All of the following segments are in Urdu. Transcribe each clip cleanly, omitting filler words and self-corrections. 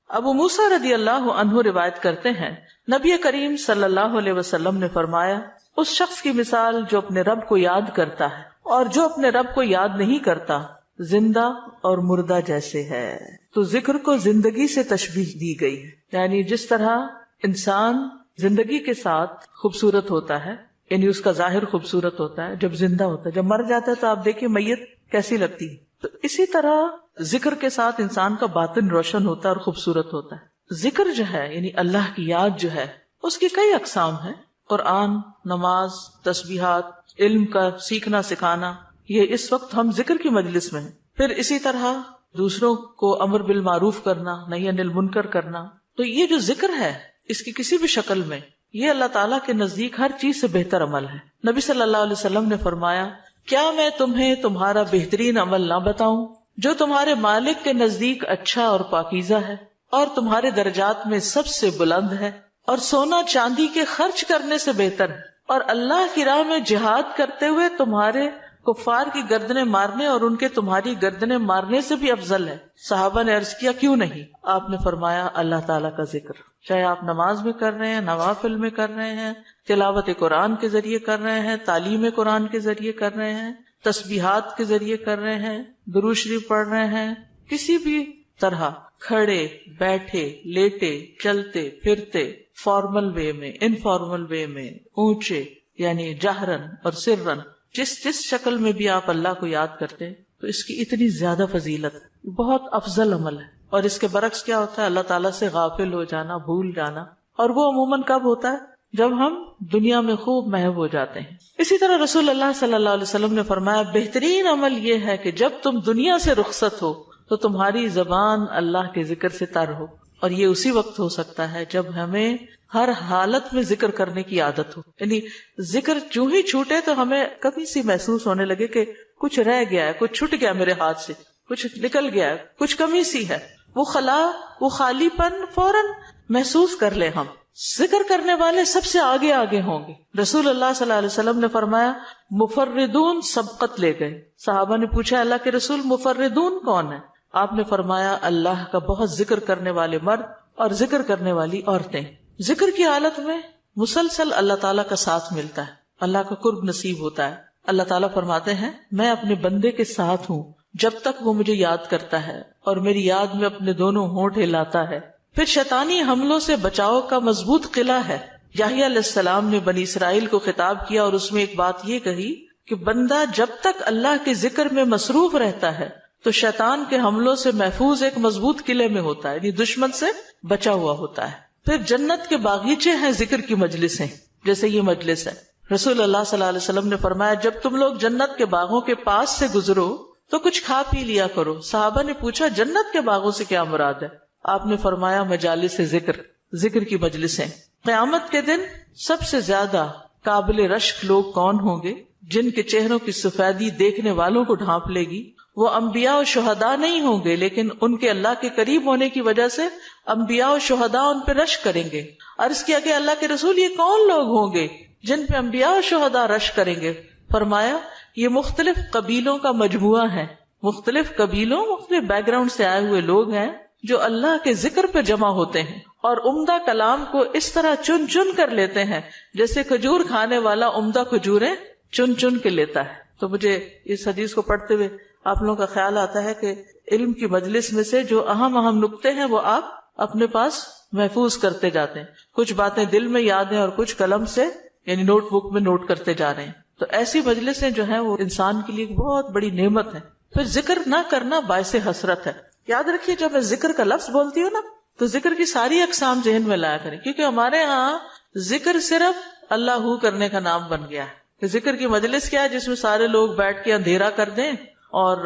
ابو موسیٰ رضی اللہ عنہ روایت کرتے ہیں نبی کریم صلی اللہ علیہ وسلم نے فرمایا اس شخص کی مثال جو اپنے رب کو یاد کرتا ہے اور جو اپنے رب کو یاد نہیں کرتا زندہ اور مردہ جیسے ہے. تو ذکر کو زندگی سے تشبیہ دی گئی ہے، یعنی جس طرح انسان زندگی کے ساتھ خوبصورت ہوتا ہے، یعنی اس کا ظاہر خوبصورت ہوتا ہے جب زندہ ہوتا ہے، جب مر جاتا ہے تو آپ دیکھیں میت کیسی لگتی ہے، تو اسی طرح ذکر کے ساتھ انسان کا باطن روشن ہوتا ہے اور خوبصورت ہوتا ہے. ذکر جو ہے یعنی اللہ کی یاد جو ہے اس کی کئی اقسام ہیں. قرآن، نماز، تسبیحات، علم کا سیکھنا سکھانا، یہ اس وقت ہم ذکر کی مجلس میں ہیں. پھر اسی طرح دوسروں کو امر بالمعروف کرنا، نہی عن المنکر کرنا. تو یہ جو ذکر ہے اس کی کسی بھی شکل میں یہ اللہ تعالیٰ کے نزدیک ہر چیز سے بہتر عمل ہے. نبی صلی اللہ علیہ وسلم نے فرمایا کیا میں تمہیں تمہارا بہترین عمل نہ بتاؤں جو تمہارے مالک کے نزدیک اچھا اور پاکیزہ ہے اور تمہارے درجات میں سب سے بلند ہے اور سونا چاندی کے خرچ کرنے سے بہتر ہے اور اللہ کی راہ میں جہاد کرتے ہوئے تمہارے کفار کی گردنیں مارنے اور ان کے تمہاری گردنیں مارنے سے بھی افضل ہے. صحابہ نے عرض کیا کیوں نہیں؟ آپ نے فرمایا اللہ تعالیٰ کا ذکر، چاہے آپ نماز میں کر رہے ہیں، نوافل میں کر رہے ہیں، تلاوت قرآن کے ذریعے کر رہے ہیں، تعلیم قرآن کے ذریعے کر رہے ہیں، تسبیحات کے ذریعے کر رہے ہیں، درود شریف پڑھ رہے ہیں، کسی بھی طرح کھڑے بیٹھے لیٹے چلتے پھرتے، فارمل وے میں انفارمل وے میں، اونچے یعنی جہرن اور سرن، جس شکل میں بھی آپ اللہ کو یاد کرتے ہیں تو اس کی اتنی زیادہ فضیلت ہے، بہت افضل عمل ہے. اور اس کے برعکس کیا ہوتا ہے؟ اللہ تعالیٰ سے غافل ہو جانا، بھول جانا، اور وہ عموماً کب ہوتا ہے؟ جب ہم دنیا میں خوب محو ہو جاتے ہیں. اسی طرح رسول اللہ صلی اللہ علیہ وسلم نے فرمایا بہترین عمل یہ ہے کہ جب تم دنیا سے رخصت ہو تو تمہاری زبان اللہ کے ذکر سے تر ہو. اور یہ اسی وقت ہو سکتا ہے جب ہمیں ہر حالت میں ذکر کرنے کی عادت ہو. یعنی ذکر جو ہی چھوٹے تو ہمیں کبھی سی محسوس ہونے لگے کہ کچھ رہ گیا ہے، کچھ چھٹ گیا میرے ہاتھ سے، کچھ نکل گیا ہے، کچھ کمی سی ہے، وہ خلا، وہ خالی پن فوراً محسوس کر لے. ہم ذکر کرنے والے سب سے آگے آگے ہوں گے. رسول اللہ صلی اللہ علیہ وسلم نے فرمایا مفردون سبقت لے گئے. صحابہ نے پوچھا اللہ کے رسول مفردون کون ہے؟ آپ نے فرمایا اللہ کا بہت ذکر کرنے والے مرد اور ذکر کرنے والی عورتیں. ذکر کی حالت میں مسلسل اللہ تعالیٰ کا ساتھ ملتا ہے، اللہ کا قرب نصیب ہوتا ہے. اللہ تعالیٰ فرماتے ہیں میں اپنے بندے کے ساتھ ہوں جب تک وہ مجھے یاد کرتا ہے اور میری یاد میں اپنے دونوں ہونٹ ہلاتا ہے. پھر شیطانی حملوں سے بچاؤ کا مضبوط قلعہ ہے. یحییٰ علیہ السلام نے بنی اسرائیل کو خطاب کیا اور اس میں ایک بات یہ کہی کہ بندہ جب تک اللہ کے ذکر میں مصروف رہتا ہے تو شیطان کے حملوں سے محفوظ ایک مضبوط قلعے میں ہوتا ہے، یعنی دشمن سے بچا ہوا ہوتا ہے. پھر جنت کے باغیچے ہیں ذکر کی مجلسیں، جیسے یہ مجلس ہے. رسول اللہ صلی اللہ علیہ وسلم نے فرمایا جب تم لوگ جنت کے باغوں کے پاس سے گزرو تو کچھ کھا پی لیا کرو. صحابہ نے پوچھا جنت کے باغوں سے کیا مراد ہے؟ آپ نے فرمایا مجالس ذکر، ذکر کی مجلسیں. قیامت کے دن سب سے زیادہ قابل رشک لوگ کون ہوں گے؟ جن کے چہروں کی سفیدی دیکھنے والوں کو ڈھانپ لے گی. وہ انبیاء و شہداء نہیں ہوں گے لیکن ان کے اللہ کے قریب ہونے کی وجہ سے انبیاء و شہداء ان پہ رشک کریں گے. عرض کیا کہ اللہ کے رسول یہ کون لوگ ہوں گے جن پہ انبیاء و شہداء رشک کریں گے؟ فرمایا یہ مختلف قبیلوں کا مجموعہ ہے، مختلف قبیلوں مختلف بیک گراؤنڈ سے آئے ہوئے لوگ ہیں جو اللہ کے ذکر پہ جمع ہوتے ہیں اور عمدہ کلام کو اس طرح چن چن کر لیتے ہیں جیسے کھجور کھانے والا عمدہ کھجوریں چن چن کے لیتا ہے. تو مجھے اس حدیث کو پڑھتے ہوئے آپ لوگوں کا خیال آتا ہے کہ علم کی مجلس میں سے جو اہم اہم نقطے ہیں وہ آپ اپنے پاس محفوظ کرتے جاتے ہیں. کچھ باتیں دل میں یاد ہیں اور کچھ قلم سے یعنی نوٹ بک میں نوٹ کرتے جا رہے ہیں. تو ایسی مجلسیں جو ہیں وہ انسان کے لیے بہت بڑی نعمت ہے. پھر ذکر نہ کرنا باعث حسرت ہے. یاد رکھیے جب میں ذکر کا لفظ بولتی ہوں نا تو ذکر کی ساری اقسام ذہن میں لایا کریں، کیونکہ ہمارے ہاں ذکر صرف اللہ ہو کرنے کا نام بن گیا ہے. ذکر کی مجلس کیا ہے؟ جس میں سارے لوگ بیٹھ کے اندھیرا کر دیں اور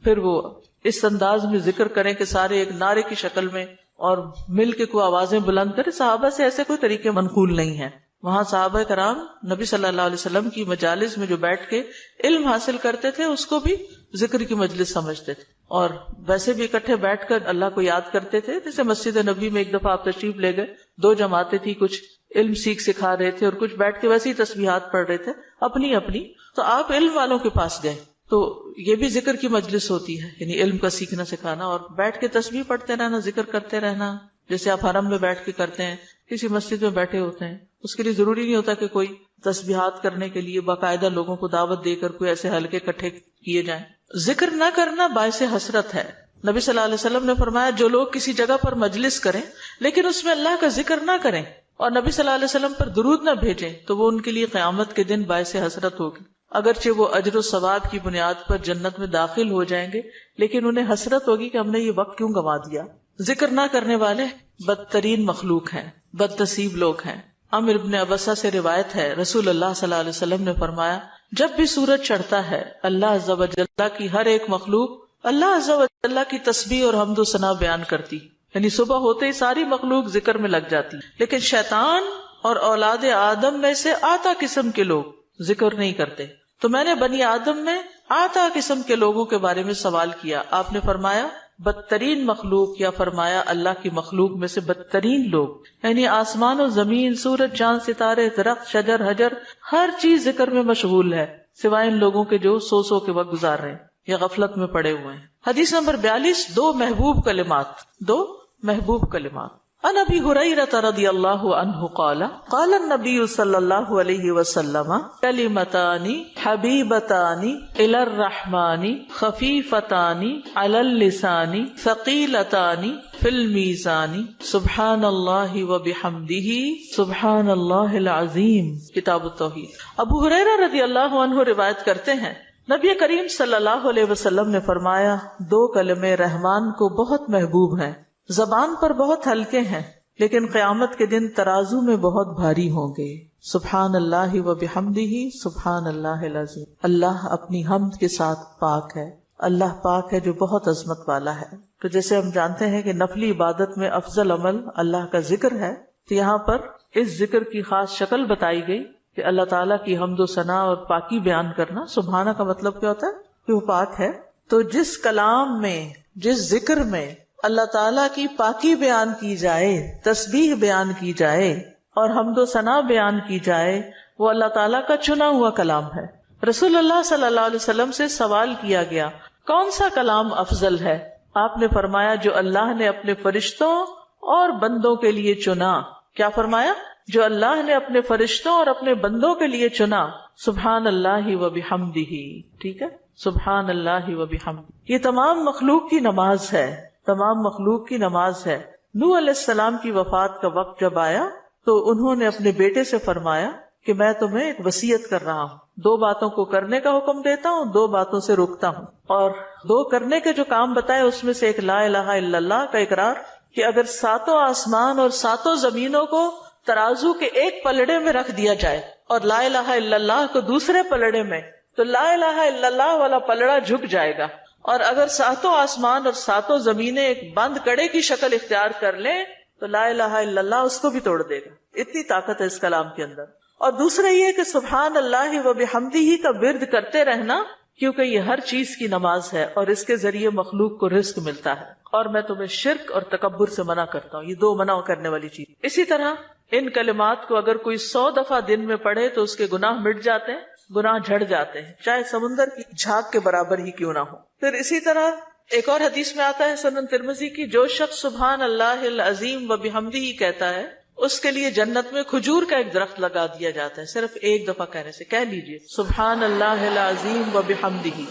پھر وہ اس انداز میں ذکر کریں کہ سارے ایک نعرے کی شکل میں اور مل کے کوئی آوازیں بلند کریں. صحابہ سے ایسے کوئی طریقے منقول نہیں ہیں. وہاں صحابہ کرام نبی صلی اللہ علیہ وسلم کی مجالس میں جو بیٹھ کے علم حاصل کرتے تھے اس کو بھی ذکر کی مجلس سمجھتے تھے اور ویسے بھی اکٹھے بیٹھ کر اللہ کو یاد کرتے تھے. جیسے مسجد نبی میں ایک دفعہ آپ تشریف لے گئے، 2 جماعتیں تھی، کچھ علم سکھا رہے تھے اور کچھ بیٹھ کے ویسے ہی تسبیحات پڑھ رہے تھے اپنی اپنی. تو آپ علم والوں کے پاس گئے تو یہ بھی ذکر کی مجلس ہوتی ہے، یعنی علم کا سیکھنا سکھانا، اور بیٹھ کے تسبیح پڑھتے رہنا، ذکر کرتے رہنا، جیسے آپ حرم میں بیٹھ کے کرتے ہیں، کسی مسجد میں بیٹھے ہوتے ہیں، اس کے لیے ضروری نہیں ہوتا کہ کوئی تسبیحات کرنے کے لیے باقاعدہ لوگوں کو دعوت دے کر کوئی ایسے حلقے اکٹھے کیے جائیں۔ ذکر نہ کرنا باعث حسرت ہے۔ نبی صلی اللہ علیہ وسلم نے فرمایا جو لوگ کسی جگہ پر مجلس کریں لیکن اس میں اللہ کا ذکر نہ کریں اور نبی صلی اللہ علیہ وسلم پر درود نہ بھیجیں تو وہ ان کے لیے قیامت کے دن باعث حسرت ہوگی۔ اگرچہ وہ اجر و ثواب کی بنیاد پر جنت میں داخل ہو جائیں گے لیکن انہیں حسرت ہوگی کہ ہم نے یہ وقت کیوں گنوا دیا۔ ذکر نہ کرنے والے بدترین مخلوق ہیں، بد نصیب لوگ ہیں۔ عمرو ابن ابسہ سے روایت ہے، رسول اللہ صلی اللہ علیہ وسلم نے فرمایا جب بھی سورج چڑھتا ہے اللہ عز و جل کی ہر ایک مخلوق اللہ عز و جل کی تسبیح اور حمد و ثنا بیان کرتی، یعنی صبح ہوتے ہی ساری مخلوق ذکر میں لگ جاتی، لیکن شیطان اور اولاد آدم میں سے آتا قسم کے لوگ ذکر نہیں کرتے۔ تو میں نے بنی آدم میں آتا قسم کے لوگوں کے بارے میں سوال کیا، آپ نے فرمایا بدترین مخلوق، یا فرمایا اللہ کی مخلوق میں سے بدترین لوگ، یعنی آسمان و زمین، سورج چاند ستارے درخت شجر حجر ہر چیز ذکر میں مشغول ہے سوائے ان لوگوں کے جو سو کے وقت گزار رہے ہیں یا غفلت میں پڑے ہوئے ہیں۔ حدیث نمبر 42، دو محبوب کلمات۔ عن ابی ہریرہ رضی اللہ عنہ قال قال النبی صلی اللہ علیہ وسلم کلمتان حبیبتان الی الرحمن خفیفتان علی اللسان ثقیلتان فی المیزان سبحان اللہ وبحمدہ سبحان اللہ العظیم۔ کتاب التوحید۔ ابو ہریرہ رضی اللہ عنہ روایت کرتے ہیں نبی کریم صلی اللہ علیہ وسلم نے فرمایا دو کلمے رحمان کو بہت محبوب ہیں، زبان پر بہت ہلکے ہیں لیکن قیامت کے دن ترازو میں بہت بھاری ہوں گے۔ سبحان اللہ و بحمدہ سبحان اللہ العظیم۔ اللہ اپنی حمد کے ساتھ پاک ہے، اللہ پاک ہے جو بہت عظمت والا ہے۔ تو جیسے ہم جانتے ہیں کہ نفلی عبادت میں افضل عمل اللہ کا ذکر ہے، تو یہاں پر اس ذکر کی خاص شکل بتائی گئی کہ اللہ تعالیٰ کی حمد و ثنا اور پاکی بیان کرنا۔ سبحانہ کا مطلب کیا ہوتا ہے کہ وہ پاک ہے۔ تو جس کلام میں، جس ذکر میں اللہ تعالیٰ کی پاکی بیان کی جائے، تسبیح بیان کی جائے اور حمد و ثنا بیان کی جائے، وہ اللہ تعالیٰ کا چنا ہوا کلام ہے۔ رسول اللہ صلی اللہ علیہ وسلم سے سوال کیا گیا کون سا کلام افضل ہے؟ آپ نے فرمایا جو اللہ نے اپنے فرشتوں اور بندوں کے لیے چنا۔ کیا فرمایا؟ جو اللہ نے اپنے فرشتوں اور اپنے بندوں کے لیے چنا۔ سبحان اللہ و بحمدہ، ٹھیک ہے، سبحان اللہ و بحمدہ۔ یہ تمام مخلوق کی نماز ہے، تمام مخلوق کی نماز ہے۔ نوح علیہ السلام کی وفات کا وقت جب آیا تو انہوں نے اپنے بیٹے سے فرمایا کہ میں تمہیں ایک وصیت کر رہا ہوں، دو باتوں کو کرنے کا حکم دیتا ہوں، دو باتوں سے روکتا ہوں۔ اور دو کرنے کے جو کام بتائے اس میں سے ایک لا الہ الا اللہ کا اقرار، کہ اگر ساتوں آسمان اور ساتوں زمینوں کو ترازو کے ایک پلڑے میں رکھ دیا جائے اور لا الہ الا اللہ کو دوسرے پلڑے میں، تو لا الہ الا اللہ والا پلڑا جھک جائے گا، اور اگر ساتوں آسمان اور ساتوں زمینیں ایک بند کڑے کی شکل اختیار کر لیں تو لا الہ الا اللہ اس کو بھی توڑ دے گا۔ اتنی طاقت ہے اس کلام کے اندر۔ اور دوسرا یہ کہ سبحان اللہ و بحمدہ کا ورد کرتے رہنا، کیونکہ یہ ہر چیز کی نماز ہے اور اس کے ذریعے مخلوق کو رزق ملتا ہے۔ اور میں تمہیں شرک اور تکبر سے منع کرتا ہوں، یہ دو منع کرنے والی چیز۔ اسی طرح ان کلمات کو اگر کوئی 100 دفعہ دن میں پڑھے تو اس کے گناہ مٹ جاتے ہیں، گناہ جھڑ جاتے ہیں، چاہے سمندر کی جھاگ کے برابر ہی کیوں نہ ہو۔ پھر اسی طرح ایک اور حدیث میں آتا ہے سنن ترمذی کی، جو شخص سبحان اللہ العظیم و بحمدہ کہتا ہے اس کے لیے جنت میں کھجور کا ایک درخت لگا دیا جاتا ہے، صرف ایک دفعہ کہنے سے۔ کہہ لیجئے سبحان اللہ العظیم و بحمدہ۔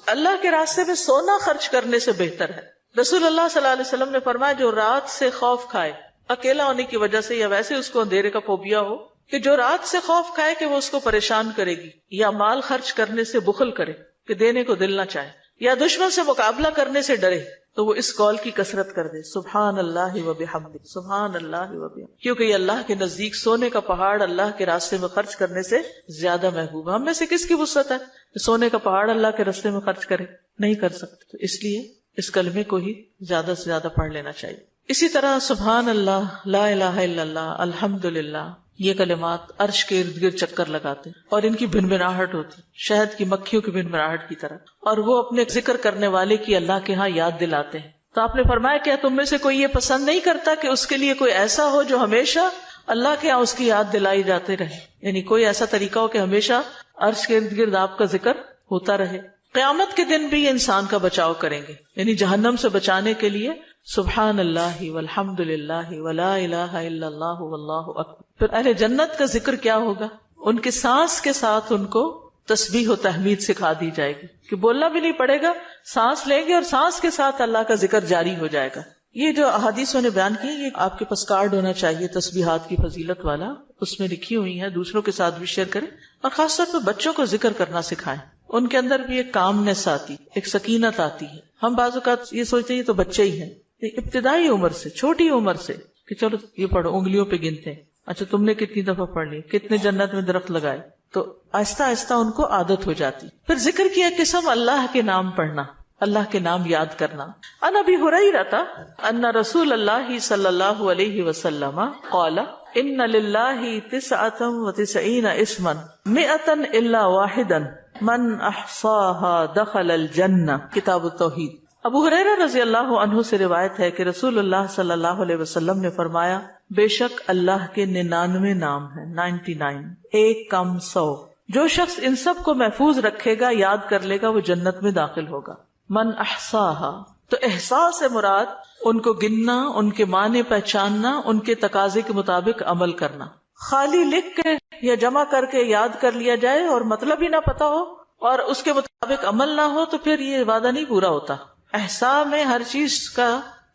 اللہ کے راستے میں سونا خرچ کرنے سے بہتر ہے۔ رسول اللہ صلی اللہ علیہ وسلم نے فرمایا جو رات سے خوف کھائے، اکیلا ہونے کی وجہ سے یا ویسے اس کو اندھیرے کا فوبیا ہو، کہ جو رات سے خوف کھائے کہ وہ اس کو پریشان کرے گی، یا مال خرچ کرنے سے بخل کرے کہ دینے کو دل نہ چاہے، یا دشمن سے مقابلہ کرنے سے ڈرے، تو وہ اس قول کی کثرت کر دے سبحان اللہ و بحمدہ، سبحان اللہ و بحمدہ، کیونکہ یہ اللہ کے نزدیک سونے کا پہاڑ اللہ کے راستے میں خرچ کرنے سے زیادہ محبوب ہے۔ ہم میں سے کس کی وسعت ہے کہ سونے کا پہاڑ اللہ کے راستے میں خرچ کرے؟ نہیں کر سکتے، تو اس لیے اس کلمے کو ہی زیادہ سے زیادہ پڑھ لینا چاہیے۔ اسی طرح سبحان اللہ، لا الہ الا اللہ، الحمدللہ، یہ کلمات عرش کے ارد گرد چکر لگاتے اور ان کی بھنبھناہٹ ہوتی شہد کی مکھیوں کی بھنبھناہٹ کی طرح، اور وہ اپنے ذکر کرنے والے کی اللہ کے ہاں یاد دلاتے ہیں۔ تو آپ نے فرمایا کیا تم میں سے کوئی یہ پسند نہیں کرتا کہ اس کے لیے کوئی ایسا ہو جو ہمیشہ اللہ کے ہاں اس کی یاد دلائی جاتے رہے، یعنی کوئی ایسا طریقہ ہو کہ ہمیشہ عرش کے ارد گرد آپ کا ذکر ہوتا رہے. قیامت کے دن بھی یہ انسان کا بچاؤ کریں گے، یعنی جہنم سے بچانے کے لیے سبحان اللہ والحمد للہ ولا الہ الا اللہ واللہ اکبر. پھر اہل جنت کا ذکر کیا ہوگا؟ ان کے سانس کے ساتھ ان کو تسبیح و تحمید سکھا دی جائے گی کہ بولنا بھی نہیں پڑے گا، سانس لیں گے اور سانس کے ساتھ اللہ کا ذکر جاری ہو جائے گا. یہ جو احادیثوں نے بیان کی، یہ آپ کے پاس کارڈ ہونا چاہیے تسبیحات کی فضیلت والا، اس میں لکھی ہوئی ہے، دوسروں کے ساتھ بھی شیئر کریں اور خاص طور پہ بچوں کو ذکر کرنا سکھائیں. ان کے اندر بھی ایک کامنس آتی، ایک سکینت آتی ہے. ہم بعض اوقات یہ سوچتے ہیں یہ تو بچے ہی ہیں، ابتدائی عمر سے، چھوٹی عمر سے کہ چلو یہ پڑھو، انگلیوں پہ گنتے ہیں، اچھا تم نے کتنی دفعہ پڑھ لی، کتنے جنت میں درخت لگائے، تو آہستہ آہستہ ان کو عادت ہو جاتی. پھر ذکر کی ایک قسم اللہ کے نام پڑھنا، اللہ کے نام یاد کرنا. عن ابی ہریرہ ان رسول اللہ صلی اللہ علیہ وسلم قال ان للہ 99 اسما 100 الا واحدا من احصاها دخل الجنہ. کتاب التوحید. ابو ہریرہ رضی اللہ عنہ سے روایت ہے کہ رسول اللہ صلی اللہ علیہ وسلم نے فرمایا، بے شک اللہ کے 99 نام ہیں، 99، ایک کم 100. جو شخص ان سب کو محفوظ رکھے گا، یاد کر لے گا، وہ جنت میں داخل ہوگا. من احصاها، تو احصاء سے مراد ان کو گننا، ان کے معنی پہچاننا، ان کے تقاضے کے مطابق عمل کرنا. خالی لکھ کے یا جمع کر کے یاد کر لیا جائے اور مطلب ہی نہ پتا ہو اور اس کے مطابق عمل نہ ہو تو پھر یہ وعدہ نہیں پورا ہوتا. احصاء میں ہر چیز کا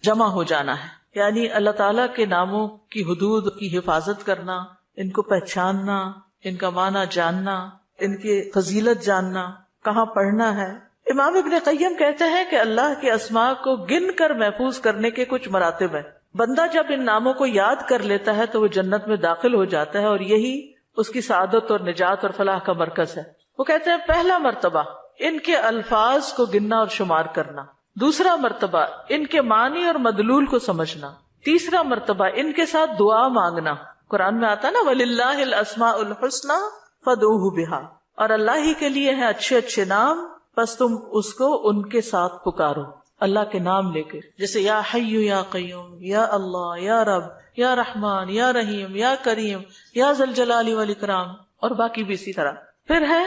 جمع ہو جانا ہے، یعنی اللہ تعالیٰ کے ناموں کی حدود کی حفاظت کرنا، ان کو پہچاننا، ان کا معنی جاننا، ان کی فضیلت جاننا، کہاں پڑھنا ہے. امام ابن قیم کہتے ہیں کہ اللہ کے اسماء کو گن کر محفوظ کرنے کے کچھ مراتب ہیں. بندہ جب ان ناموں کو یاد کر لیتا ہے تو وہ جنت میں داخل ہو جاتا ہے اور یہی اس کی سعادت اور نجات اور فلاح کا مرکز ہے. وہ کہتے ہیں پہلا مرتبہ ان کے الفاظ کو گننا اور شمار کرنا، دوسرا مرتبہ ان کے معنی اور مدلول کو سمجھنا، تیسرا مرتبہ ان کے ساتھ دعا مانگنا. قرآن میں آتا نا وَلِلَّهِ الْأَسْمَاءُ الْحُسْنَى فَادْعُوهُ بِهَا، اور اللہ ہی کے لیے ہیں اچھے اچھے نام، بس تم اس کو ان کے ساتھ پکارو، اللہ کے نام لے کے. جیسے یا حی یا قیوم، یا اللہ، یا رب، یا رحمان، یا رحیم، یا کریم، یا ذی الجلال والاکرام، اور باقی بھی اسی طرح. پھر ہے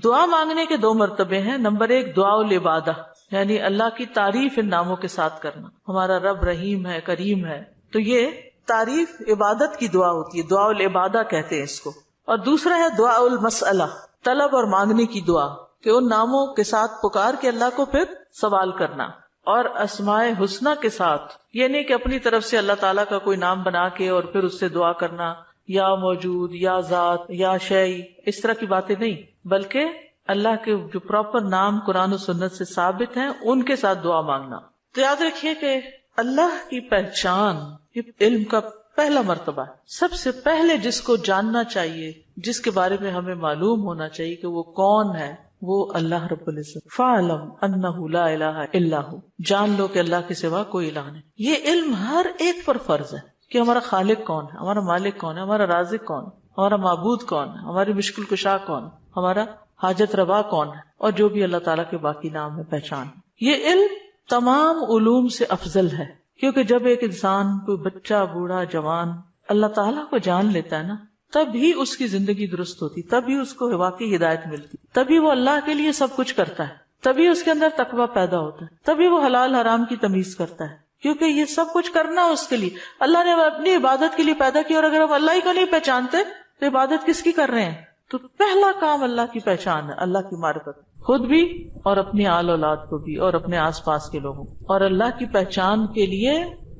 دعا مانگنے کے 2 مرتبے ہیں. نمبر 1 دعا العبادہ، یعنی اللہ کی تعریف ان ناموں کے ساتھ کرنا. ہمارا رب رحیم ہے، کریم ہے، تو یہ تعریف عبادت کی دعا ہوتی ہے، دعا العبادہ کہتے ہیں اس کو. اور دوسرا ہے دعا المسئلہ، طلب اور مانگنے کی دعا، کہ ان ناموں کے ساتھ پکار کے اللہ کو پھر سوال کرنا. اور اسماء حسنہ کے ساتھ یہ نہیں کہ اپنی طرف سے اللہ تعالیٰ کا کوئی نام بنا کے اور پھر اس سے دعا کرنا، یا موجود، یا ذات، یا شیء، اس طرح کی باتیں نہیں، بلکہ اللہ کے جو پراپر نام قرآن و سنت سے ثابت ہیں ان کے ساتھ دعا مانگنا. تو یاد رکھیے کہ اللہ کی پہچان یہ علم کا پہلا مرتبہ ہے. سب سے پہلے جس کو جاننا چاہیے، جس کے بارے میں ہمیں معلوم ہونا چاہیے کہ وہ کون ہے، وہ اللہ رب العزت. فَاعْلَمْ أَنَّهُ لَا إِلَهَ إِلَّا هُوَ، جان لو کہ اللہ کے سوا کوئی الہ نہیں. یہ علم ہر ایک پر فرض ہے کہ ہمارا خالق کون ہے، ہمارا مالک کون ہے، ہمارا رازق کون ہے، ہمارا معبود کون ہے، ہماری مشکل کشا کون ہے، ہمارا حاجت روا کون ہے، اور جو بھی اللہ تعالیٰ کے باقی نام ہے، پہچان. یہ علم تمام علوم سے افضل ہے، کیونکہ جب ایک انسان، کوئی بچہ، بوڑھا، جوان اللہ تعالیٰ کو جان لیتا ہے نا، تب ہی اس کی زندگی درست ہوتی، تب ہی اس کو واقعی ہدایت ملتی، تبھی وہ اللہ کے لیے سب کچھ کرتا ہے، تبھی اس کے اندر تقویٰ پیدا ہوتا ہے، تبھی وہ حلال حرام کی تمیز کرتا ہے. کیونکہ یہ سب کچھ کرنا اس کے لیے اللہ نے اپنی عبادت کے لیے پیدا کیا، اور اگر ہم اللہ ہی کو نہیں پہچانتے تو عبادت کس کی کر رہے ہیں؟ تو پہلا کام اللہ کی پہچان ہے، اللہ کی معرفت، خود بھی اور اپنی آل اولاد کو بھی اور اپنے آس پاس کے لوگوں. اور اللہ کی پہچان کے لیے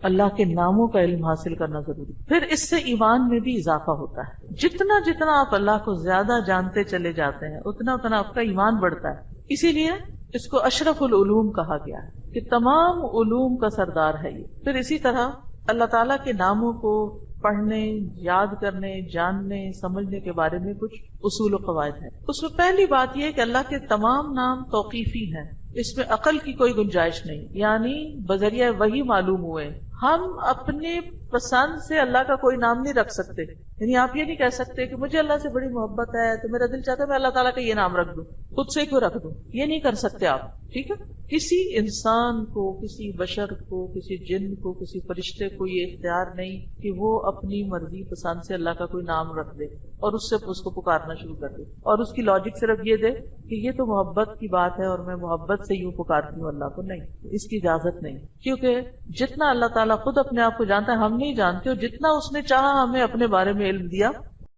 اللہ کے ناموں کا علم حاصل کرنا ضروری. پھر اس سے ایمان میں بھی اضافہ ہوتا ہے. جتنا جتنا آپ اللہ کو زیادہ جانتے چلے جاتے ہیں اتنا اتنا آپ کا ایمان بڑھتا ہے. اسی لیے اس کو اشرف العلوم کہا گیا ہے کہ تمام علوم کا سردار ہے یہ. پھر اسی طرح اللہ تعالیٰ کے ناموں کو پڑھنے، یاد کرنے، جاننے، سمجھنے کے بارے میں کچھ اصول و قواعد ہیں. اس میں پہلی بات یہ کہ اللہ کے تمام نام توقیفی ہیں، اس میں عقل کی کوئی گنجائش نہیں، یعنی بذریعہ وحی معلوم ہوئے. ہم اپنے پسند سے اللہ کا کوئی نام نہیں رکھ سکتے. یعنی آپ یہ نہیں کہہ سکتے کہ مجھے اللہ سے بڑی محبت ہے تو میرا دل چاہتا ہے میں اللہ تعالیٰ کا یہ نام رکھ دوں، خود سے کیوں رکھ دوں، یہ نہیں کر سکتے آپ. ٹھیک ہے، کسی انسان کو، کسی بشر کو، کسی جن کو، کسی فرشتے کو یہ اختیار نہیں کہ وہ اپنی مرضی پسند سے اللہ کا کوئی نام رکھ دے. اور اس سے اس کو پکارنا شروع کر دے، اور اس کی لاجک صرف یہ دے کہ یہ تو محبت کی بات ہے اور میں محبت سے یوں پکارتی ہوں اللہ کو، نہیں، اس کی اجازت نہیں، کیونکہ جتنا اللہ تعالیٰ خود اپنے آپ کو جانتا ہے ہم نہیں جانتے، اور جتنا اس نے چاہا ہمیں اپنے بارے میں علم دیا